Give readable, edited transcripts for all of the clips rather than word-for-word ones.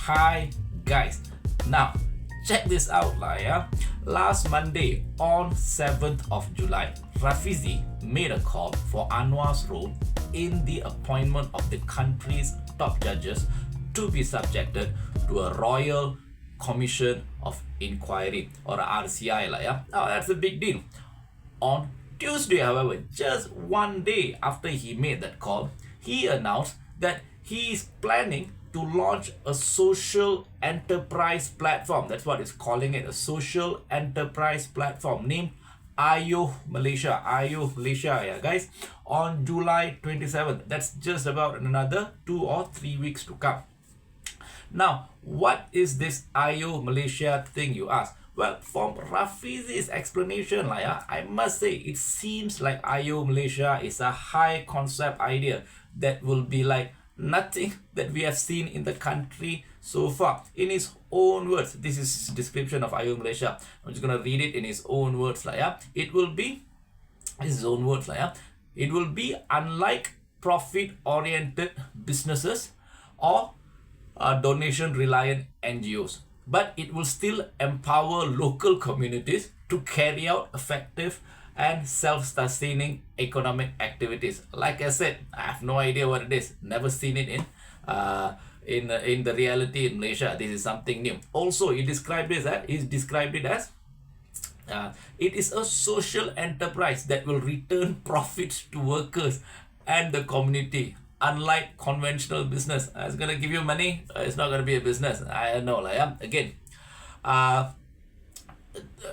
Hi guys, now check this out lah ya. Last Monday on 7th of July, Rafizi made a call for Anwar's role in the appointment of the country's top judges to be subjected to a Royal Commission of Inquiry or RCI lah ya. Now that's a big deal. On Tuesday, however, just one day after he made that call, he announced that he is planning to launch a social enterprise platform. That's what he's calling it, a social enterprise platform named Ayuh Malaysia. Ayuh Malaysia, yeah, guys, on July 27th. That's just about another 2 or 3 weeks to come. Now, what is this Ayuh Malaysia thing, you ask? Well, from Rafizi's explanation, I must say it seems like Ayuh Malaysia is a high concept idea that will be like nothing that we have seen in the country so far. In his own words, this is his description of Ayuh Malaysia. I'm just going to read it in his own words. It will be, his own words, it will be unlike profit-oriented businesses or donation-reliant NGOs. But it will still empower local communities to carry out effective and self-sustaining economic activities. Like I said, I have no idea what it is. Never seen it in the reality in Malaysia. This is something new. Also, he described it as it is a social enterprise that will return profits to workers and the community. Unlike conventional business, it's going to give you money, it's not going to be a business. I know, again.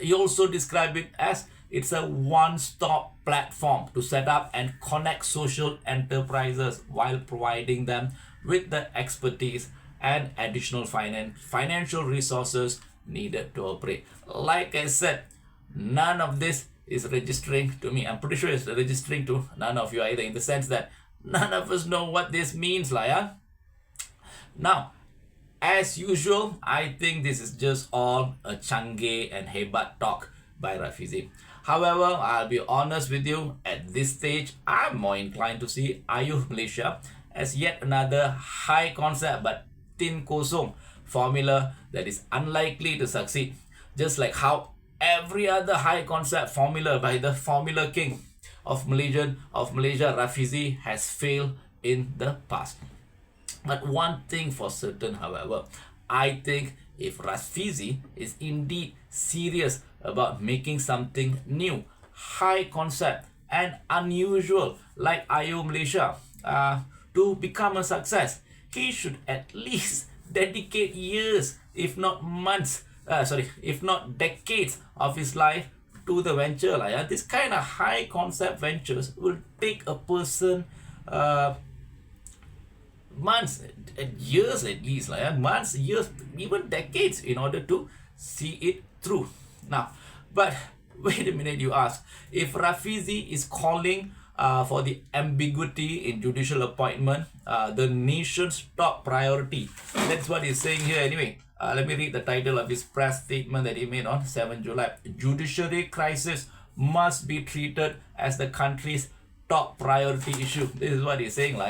He also described it as it's a one-stop platform to set up and connect social enterprises while providing them with the expertise and additional financial resources needed to operate. Like I said, none of this is registering to me. I'm pretty sure it's registering to none of you either, in the sense that none of us know what this means, Now, as usual, I think this is just all a canggih and hebat talk by Rafizi. However, I'll be honest with you, at this stage, I'm more inclined to see Ayuh Malaysia as yet another high concept but tin kosong formula that is unlikely to succeed. Just like how every other high concept formula by the Formula King of Malaysia, Rafizi, has failed in the past. But one thing for certain, however, I think if Rafizi is indeed serious about making something new, high concept and unusual like Ayuh Malaysia to become a success, he should at least dedicate years, if not months, if not decades of his life to the venture. This kind of high concept ventures will take a person months, years at least, months, years, even decades in order to see it through. Now, but wait a minute, you ask, if Rafizi is calling for the ambiguity in judicial appointment the nation's top priority, that's what he's saying here anyway. Let me read the title of his press statement that he made on 7 July. Judiciary crisis must be treated as the country's top priority issue. This is what he's saying,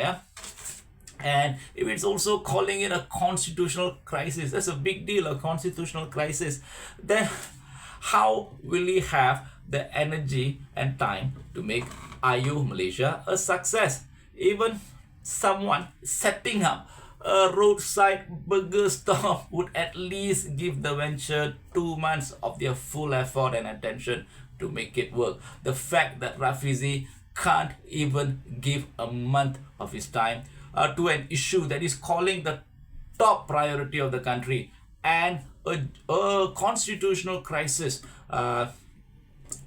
And if it's also calling it a constitutional crisis, that's a big deal, a constitutional crisis, then how will he have the energy and time to make Ayuh Malaysia a success? Even someone setting up a roadside burger stall would at least give the venture 2 months of their full effort and attention to make it work. The fact that Rafizi can't even give a month of his time to an issue that is calling the top priority of the country and a constitutional crisis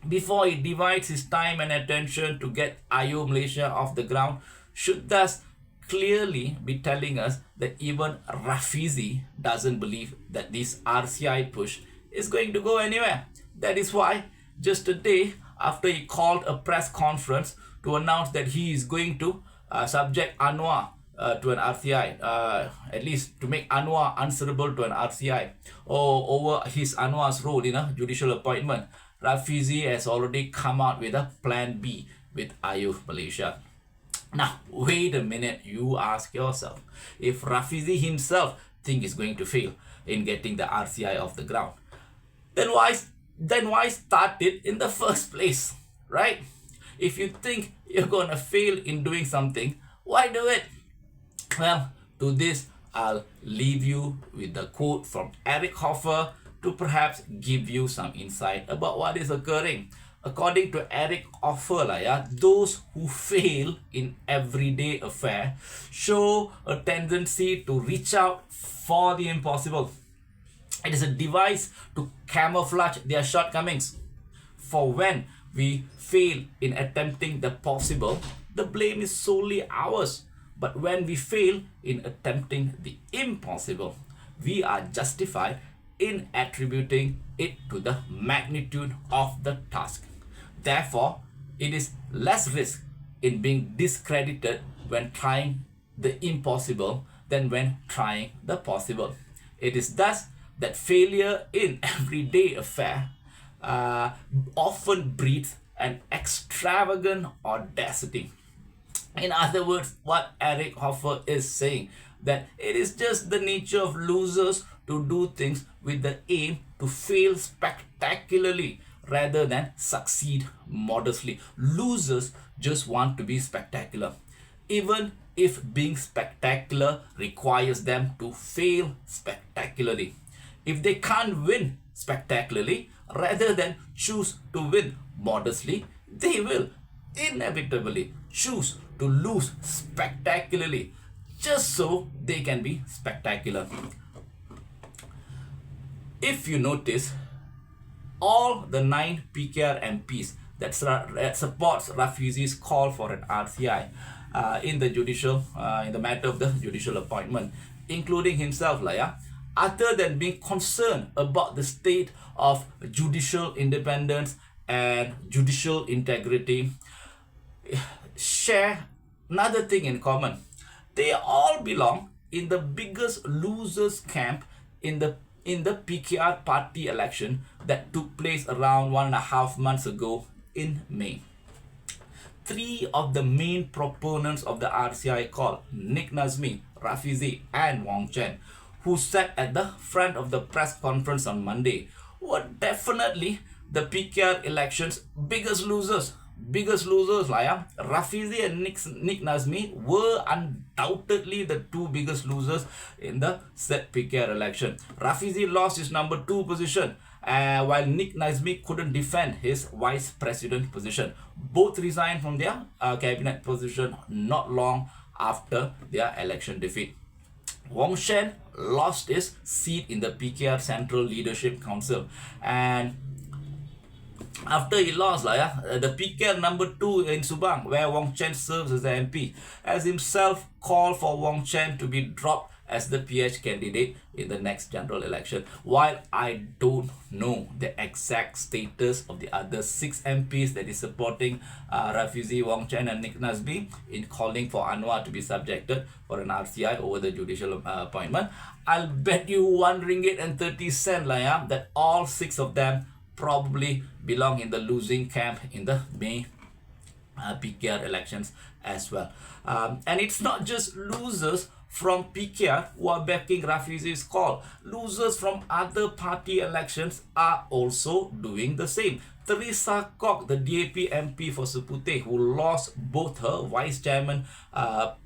before he divides his time and attention to get Ayuh Malaysia off the ground should thus clearly be telling us that even Rafizi doesn't believe that this RCI push is going to go anywhere. That is why just a day after he called a press conference to announce that he is going to subject Anwar to an RCI, at least to make Anwar answerable to an RCI, or over Anwar's role in a judicial appointment, Rafizi has already come out with a plan B with Ayuh Malaysia. Now, wait a minute, you ask yourself, if Rafizi himself think is going to fail in getting the RCI off the ground, then why start it in the first place, right? If you think you're gonna fail in doing something, why do it? Well, to this, I'll leave you with the quote from Eric Hoffer to perhaps give you some insight about what is occurring. According to Eric Hoffer, those who fail in everyday affair show a tendency to reach out for the impossible. It is a device to camouflage their shortcomings. For when we fail in attempting the possible, the blame is solely ours. But when we fail in attempting the impossible, we are justified in attributing it to the magnitude of the task. Therefore, it is less risk in being discredited when trying the impossible than when trying the possible. It is thus that failure in everyday affair often breeds an extravagant audacity. In other words, what Eric Hoffer is saying, that it is just the nature of losers to do things with the aim to fail spectacularly rather than succeed modestly. Losers just want to be spectacular, even if being spectacular requires them to fail spectacularly. If they can't win spectacularly, rather than choose to win modestly, they will inevitably choose to lose spectacularly just so they can be spectacular. If you notice, all the 9 PKR MPs that supports Rafizi's call for an RCI in the matter of the judicial appointment, including himself, other than being concerned about the state of judicial independence and judicial integrity, share another thing in common. They all belong in the biggest losers camp in the PKR party election that took place around 1.5 months ago in May. 3 of the main proponents of the RCI call, Nick Nazmi, Rafizi and Wong Chen, who sat at the front of the press conference on Monday, were definitely the PKR election's biggest losers. Rafizi and Nick Nazmi were undoubtedly the 2 biggest losers in the said PKR election. Rafizi lost his number 2 position, while Nick Nazmi couldn't defend his vice president position. Both resigned from their cabinet position not long after their election defeat. Wong Chen lost his seat in the PKR Central Leadership Council, and after he lost, the PKR number 2 in Subang, where Wong Chen serves as the MP, has himself called for Wong Chen to be dropped as the PH candidate in the next general election. While I don't know the exact status of the other 6 MPs that is supporting Rafizi, Wong Chen and Nick Nazmi in calling for Anwar to be subjected for an RCI over the judicial appointment, I'll bet you RM1.30 that all 6 of them probably belong in the losing camp in the May PKR elections as well. And it's not just losers from PKR who are backing Rafizi's call. Losers from other party elections are also doing the same. Teresa Kok, the DAP MP for Seputeh, who lost both her vice chairman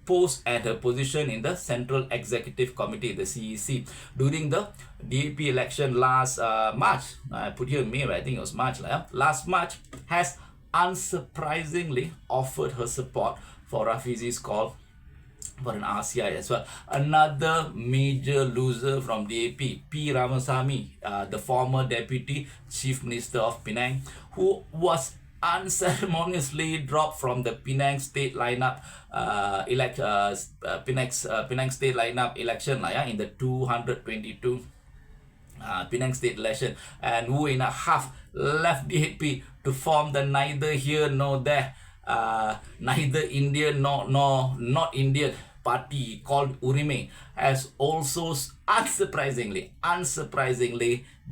post and her position in the Central Executive Committee, the CEC, during the DAP election last March. I put here May, but I think it was March. Last March, has unsurprisingly offered her support for Rafizi's call for an RCI as well. Another major loser from DAP, P. Ramasamy, the former Deputy Chief Minister of Penang, who was unceremoniously dropped from the Penang State lineup Penang State lineup election in the 222 Penang State election, and who in a half left DAP to form the neither here nor there, neither Indian nor not Indian party called Urime, has also unsurprisingly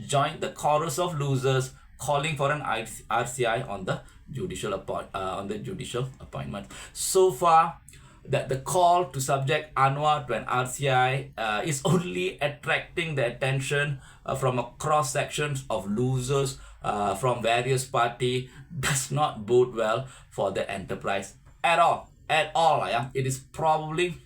joined the chorus of losers calling for an RCI on the judicial appointment. So far, that the call to subject Anwar to an RCI is only attracting the attention from a cross section of losers from various parties does not bode well for the enterprise at all. At all, yeah. It is probably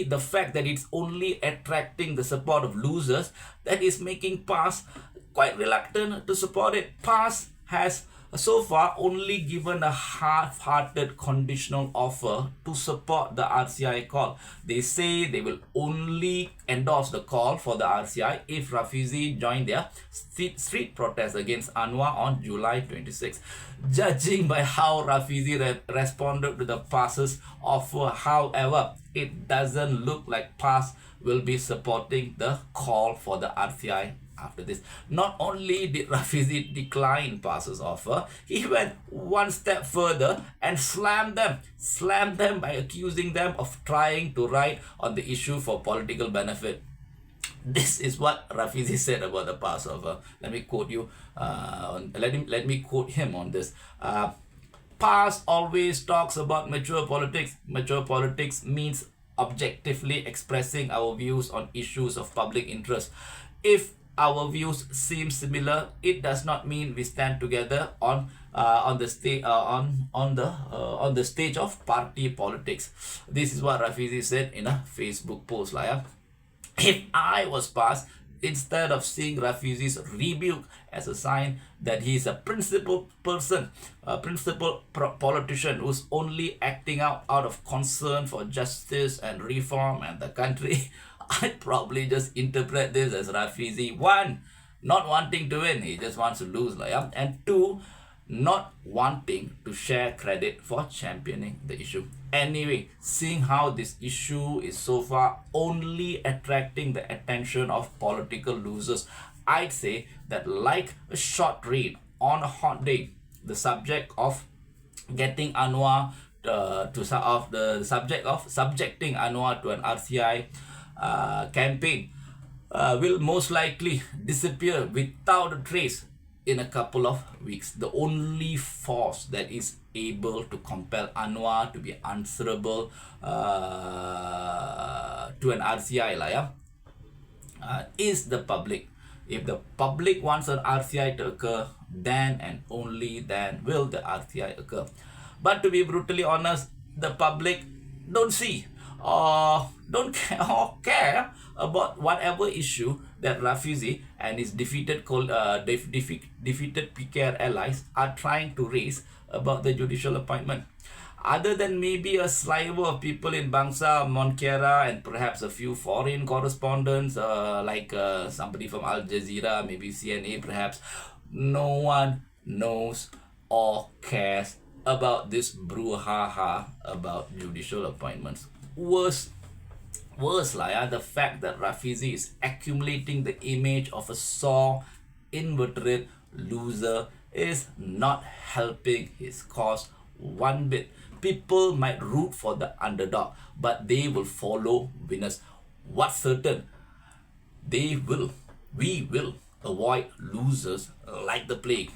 the fact that it's only attracting the support of losers that is making PAS quite reluctant to support it. PAS has so far only given a half-hearted conditional offer to support the RCI call. They say they will only endorse the call for the RCI if Rafizi join their street protest against Anwar on July 26. Judging by how Rafizi responded to the PAS's offer, however, it doesn't look like PAS will be supporting the call for the RCI after this. Not only did Rafizi decline PAS's offer, he went one step further and slammed them by accusing them of trying to write on the issue for political benefit. This is what Rafizi said about the PAS offer. Let me quote you. Let me quote him on this. PAS always talks about mature politics. Mature politics means objectively expressing our views on issues of public interest. If our views seem similar, it does not mean we stand together on the stage of party politics. This is what Rafizi said in a Facebook post. If I was PAS, instead of seeing Rafizi's rebuke as a sign that he is a principled person, a principled politician who's only acting out of concern for justice and reform and the country, I'd probably just interpret this as Rafizi, one, not wanting to win, he just wants to lose, and two, not wanting to share credit for championing the issue. Anyway, seeing how this issue is so far only attracting the attention of political losers, I'd say that like a short rain on a hot day, the subject of getting Anwar the subject of subjecting Anwar to an RCI campaign will most likely disappear without a trace in a couple of weeks. The only force that is able to compel Anwar to be answerable to an RCI is the public. If the public wants an RCI to occur, then and only then will the RCI occur. But to be brutally honest, the public don't see or don't care about whatever issue that Rafizi and his defeated PKR allies are trying to raise about the judicial appointment. Other than maybe a sliver of people in Bangsa, Monkiara, and perhaps a few foreign correspondents like somebody from Al Jazeera, maybe CNA perhaps, no one knows or cares about this brouhaha about judicial appointments. Worse, the fact that Rafizi is accumulating the image of a sore, inveterate loser is not helping his cause one bit. People might root for the underdog, but they will follow winners. What's certain? We will avoid losers like the plague.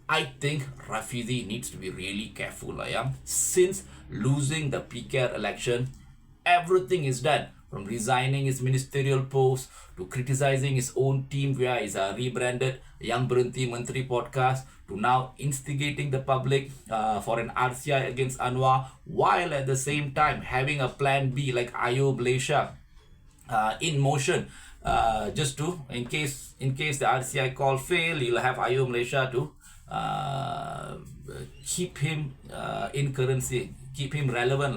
I think Rafizi needs to be really careful, since losing the PKR election, everything is done, from resigning his ministerial post to criticizing his own team via his rebranded Yang Berhenti Menteri podcast, to now instigating the public for an RCI against Anwar, while at the same time having a plan B like IO Malaysia in motion, just to, in case the RCI call fail, you'll have IO Malaysia to keep him in currency, keep him relevant,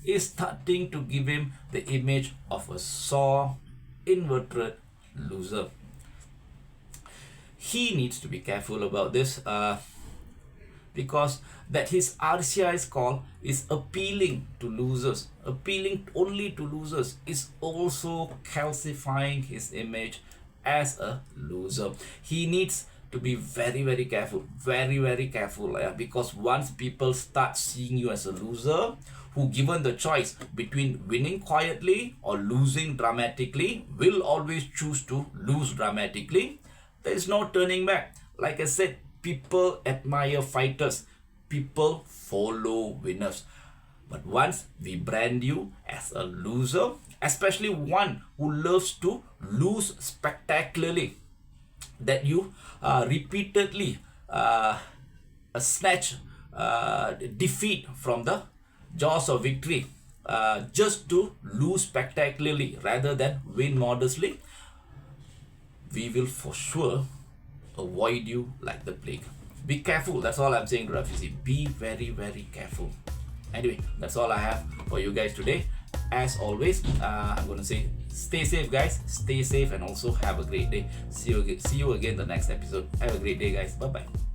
is starting to give him the image of a sore, inverted loser. He needs to be careful about this because that his RCI's call is appealing to losers, appealing only to losers, is also calcifying his image as a loser. He needs to be very, very careful, because once people start seeing you as a loser, who, given the choice between winning quietly or losing dramatically, will always choose to lose dramatically, there is no turning back. Like I said, people admire fighters, people follow winners. But once we brand you as a loser, especially one who loves to lose spectacularly, that you repeatedly snatch defeat from the jaws of victory, just to lose spectacularly rather than win modestly, we will for sure avoid you like the plague. Be careful, that's all I'm saying, Rafizi. Be very, very careful. Anyway, that's all I have for you guys today. As always, I'm going to say stay safe, guys. Stay safe and also have a great day. See you again the next episode. Have a great day, guys. Bye bye.